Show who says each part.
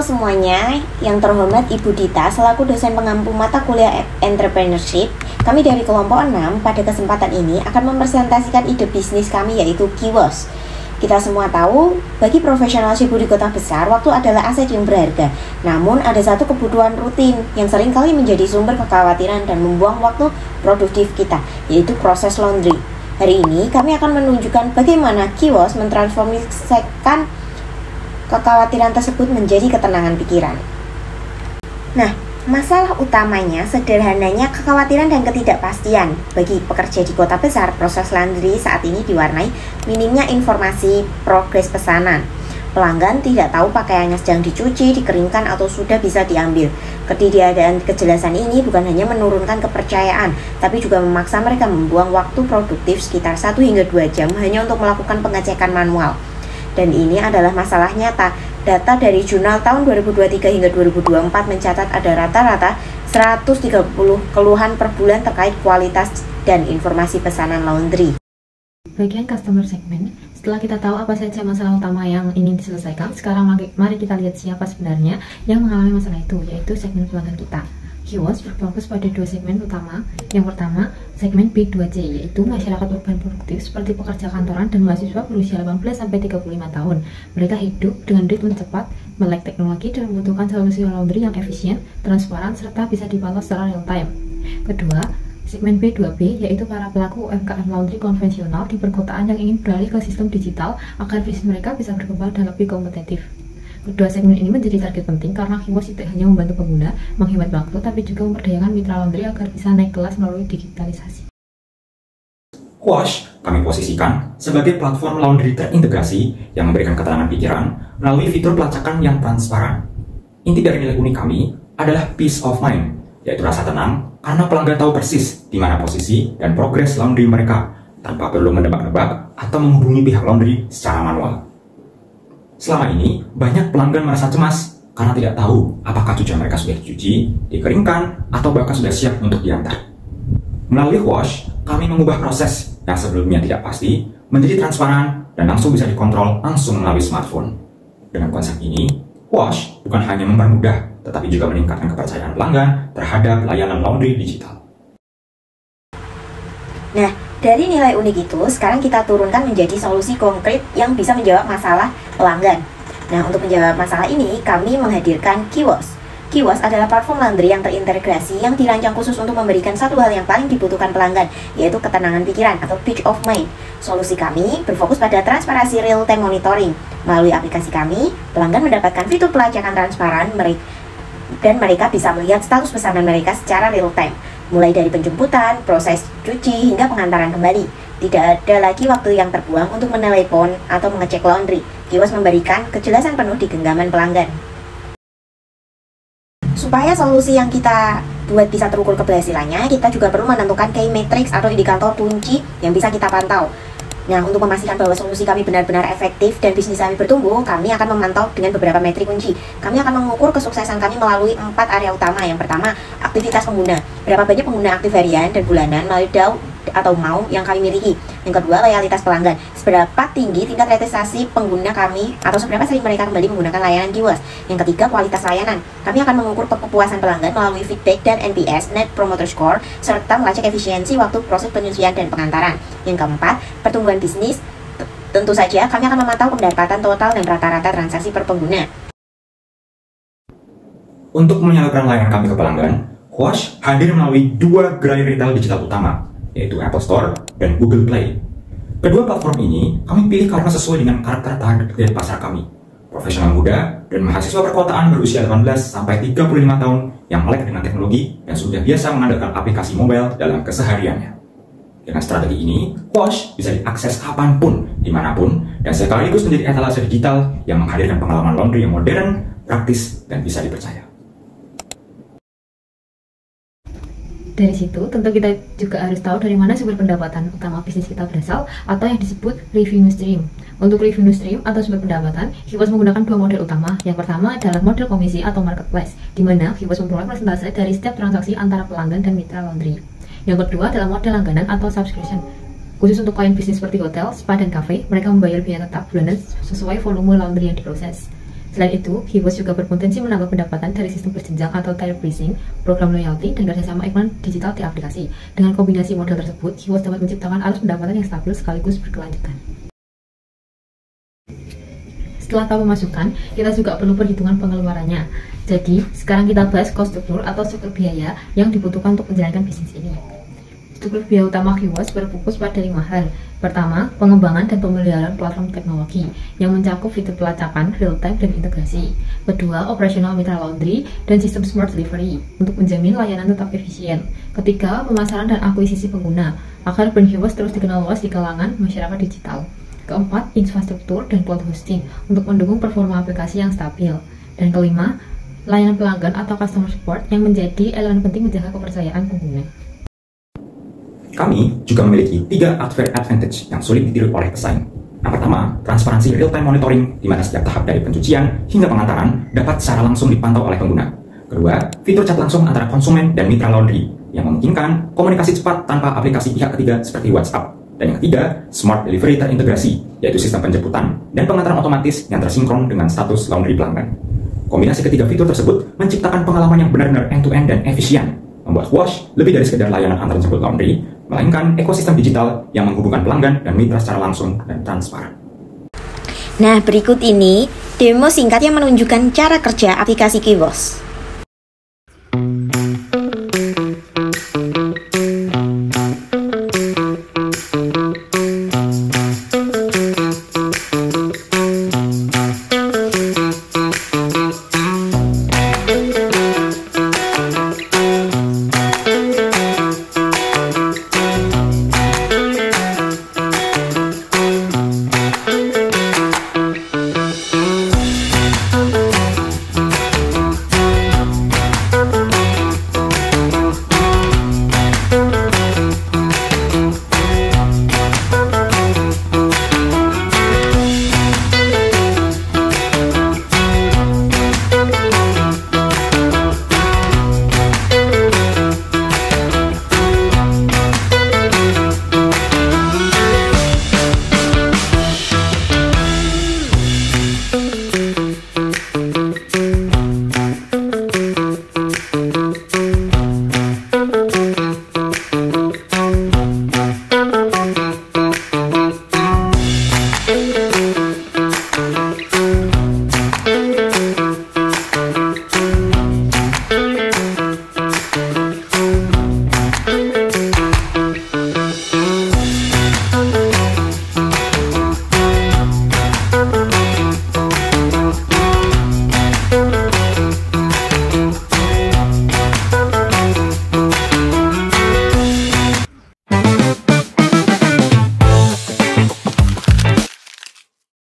Speaker 1: semuanya, yang terhormat Ibu Dita selaku dosen pengampu mata kuliah Entrepreneurship. Kami dari kelompok 6 pada kesempatan ini akan mempresentasikan ide bisnis kami yaitu Kiwos. Kita semua tahu, bagi profesional sibuk di kota besar, waktu adalah aset yang berharga. Namun ada satu kebutuhan rutin yang seringkali menjadi sumber kekhawatiran dan membuang waktu produktif kita, yaitu proses laundry. Hari ini kami akan menunjukkan bagaimana Kiwos mentransformasikan kekhawatiran tersebut menjadi ketenangan pikiran. Nah, masalah utamanya sederhananya kekhawatiran dan ketidakpastian. Bagi pekerja di kota besar, proses laundry saat ini diwarnai minimnya informasi progres pesanan. Pelanggan tidak tahu pakaiannya sedang dicuci, dikeringkan, atau sudah bisa diambil. Ketiadaan kejelasan ini bukan hanya menurunkan kepercayaan, tapi juga memaksa mereka membuang waktu produktif sekitar 1 hingga 2 jam hanya untuk melakukan pengecekan manual. Dan ini adalah masalah nyata. Data dari jurnal tahun 2023 hingga 2024 mencatat ada rata-rata 130 keluhan per bulan terkait kualitas dan informasi pesanan laundry.
Speaker 2: Bagian customer segment, setelah kita tahu apa saja masalah utama yang ingin diselesaikan, sekarang mari kita lihat siapa sebenarnya yang mengalami masalah itu, yaitu segmen pelanggan kita. Kiwos berfokus pada 2 segmen utama. Yang pertama, segmen B2C, yaitu masyarakat urban produktif seperti pekerja kantoran dan mahasiswa berusia 18-35 tahun. Mereka hidup dengan ritme cepat, melek teknologi, dan membutuhkan solusi laundry yang efisien, transparan, serta bisa dipantau secara real time. Kedua, segmen B2B, yaitu para pelaku UMKM laundry konvensional di perkotaan yang ingin beralih ke sistem digital agar bisnis mereka bisa berkembang dan lebih kompetitif. Kedua segmen ini menjadi target penting karena Kiwos tidak hanya membantu pengguna menghemat waktu, tapi juga memberdayakan mitra laundry agar bisa naik kelas melalui digitalisasi.
Speaker 3: Wash kami posisikan sebagai platform laundry terintegrasi yang memberikan ketenangan pikiran melalui fitur pelacakan yang transparan. Inti dari nilai unik kami adalah peace of mind, yaitu rasa tenang karena pelanggan tahu persis di mana posisi dan progres laundry mereka tanpa perlu menebak-nebak atau menghubungi pihak laundry secara manual. Selama ini, banyak pelanggan merasa cemas karena tidak tahu apakah cucian mereka sudah dicuci, dikeringkan, atau bahkan sudah siap untuk diantar. Melalui Wash, kami mengubah proses yang sebelumnya tidak pasti menjadi transparan dan langsung bisa dikontrol langsung melalui smartphone. Dengan konsep ini, Wash bukan hanya mempermudah, tetapi juga meningkatkan kepercayaan pelanggan terhadap layanan laundry digital.
Speaker 1: Nah, dari nilai unik itu, sekarang kita turunkan menjadi solusi konkret yang bisa menjawab masalah pelanggan. Nah, untuk menjawab masalah ini, kami menghadirkan Kiwos. Kiwos adalah platform laundry yang terintegrasi yang dirancang khusus untuk memberikan satu hal yang paling dibutuhkan pelanggan, yaitu ketenangan pikiran atau peace of mind. Solusi kami berfokus pada transparansi real-time monitoring. Melalui aplikasi kami, pelanggan mendapatkan fitur pelacakan transparan dan mereka bisa melihat status pesanan mereka secara real-time. Mulai dari penjemputan, proses cuci, hingga pengantaran kembali. Tidak ada lagi waktu yang terbuang untuk menelepon atau mengecek laundry. Kiwos memberikan kejelasan penuh di genggaman pelanggan. Supaya solusi yang kita buat bisa terukur keberhasilannya, kita juga perlu menentukan key matrix atau indikator kunci yang bisa kita pantau. Nah, untuk memastikan bahwa solusi kami benar-benar efektif dan bisnis kami bertumbuh, kami akan memantau dengan beberapa metrik kunci. Kami akan mengukur kesuksesan kami melalui 4 area utama. Yang pertama, aktivitas pengguna. Berapa banyak pengguna aktif harian dan bulanan melalui DAO atau MAU yang kami miliki. Yang kedua, loyalitas pelanggan. Seberapa tinggi tingkat realisasi pengguna kami atau seberapa sering mereka kembali menggunakan layanan Kiwos. Yang ketiga, kualitas layanan. Kami akan mengukur kepuasan pelanggan melalui feedback dan NPS, Net Promoter Score, serta melacak efisiensi waktu proses penyucian dan pengantaran. Yang keempat, pertumbuhan bisnis. Tentu saja kami akan memantau pendapatan total dan rata-rata transaksi per pengguna.
Speaker 3: Untuk menyalurkan layanan kami ke pelanggan, Wash hadir melalui 2 gerai retail digital utama, yaitu Apple Store dan Google Play. Kedua platform ini kami pilih karena sesuai dengan karakter target pasar kami, profesional muda dan mahasiswa perkotaan berusia 18-35 tahun yang melek dengan teknologi dan sudah biasa mengandalkan aplikasi mobile dalam kesehariannya. Dengan strategi ini, Wash bisa diakses kapanpun, dimanapun, dan sekaligus menjadi etalase digital yang menghadirkan pengalaman laundry yang modern, praktis, dan bisa dipercaya.
Speaker 2: Dari situ, tentu kita juga harus tahu dari mana sumber pendapatan utama bisnis kita berasal atau yang disebut revenue stream. Untuk revenue stream atau sumber pendapatan, Kiwos menggunakan 2 model utama. Yang pertama adalah model komisi atau marketplace, di mana Kiwos memperoleh persentase dari setiap transaksi antara pelanggan dan mitra laundry. Yang kedua adalah model langganan atau subscription. Khusus untuk klien bisnis seperti hotel, spa, dan cafe, mereka membayar biaya tetap bulanan sesuai volume laundry yang diproses. Selain itu, Kiwos juga berpotensi menambah pendapatan dari sistem berjenjang atau tier pricing, program loyalty, dan kerjasama iklan digital di aplikasi. Dengan kombinasi model tersebut, Kiwos dapat menciptakan arus pendapatan yang stabil sekaligus berkelanjutan. Setelah tahu pemasukan, kita juga perlu perhitungan pengeluarannya. Jadi, sekarang kita bahas cost struktur atau struktur biaya yang dibutuhkan untuk menjalankan bisnis ini. Struktur biaya utama Kiwos berfokus pada 5 hal. Pertama, pengembangan dan pemeliharaan platform teknologi yang mencakup fitur pelacakan, real-time, dan integrasi. Kedua, operasional mitra laundry dan sistem smart delivery untuk menjamin layanan tetap efisien. Ketiga, pemasaran dan akuisisi pengguna agar brand Kiwos terus dikenal luas di kalangan masyarakat digital. Keempat, infrastruktur dan cloud hosting untuk mendukung performa aplikasi yang stabil. Dan kelima, layanan pelanggan atau customer support yang menjadi elemen penting menjaga kepercayaan pengguna.
Speaker 3: Kami juga memiliki 3 unfair advantage yang sulit ditiru oleh pesaing. Yang pertama, transparansi real-time monitoring, di mana setiap tahap dari pencucian hingga pengantaran dapat secara langsung dipantau oleh pengguna. Kedua, fitur chat langsung antara konsumen dan mitra laundry, yang memungkinkan komunikasi cepat tanpa aplikasi pihak ketiga seperti WhatsApp. Dan yang ketiga, smart delivery terintegrasi, yaitu sistem penjemputan dan pengantaran otomatis yang tersinkron dengan status laundry pelanggan. Kombinasi ketiga fitur tersebut menciptakan pengalaman yang benar-benar end-to-end dan efisien, membuat Wash lebih dari sekedar layanan antar jemput laundry, melainkan ekosistem digital yang menghubungkan pelanggan dan mitra secara langsung dan transparan.
Speaker 1: Nah, berikut ini demo singkat yang menunjukkan cara kerja aplikasi Kiwos.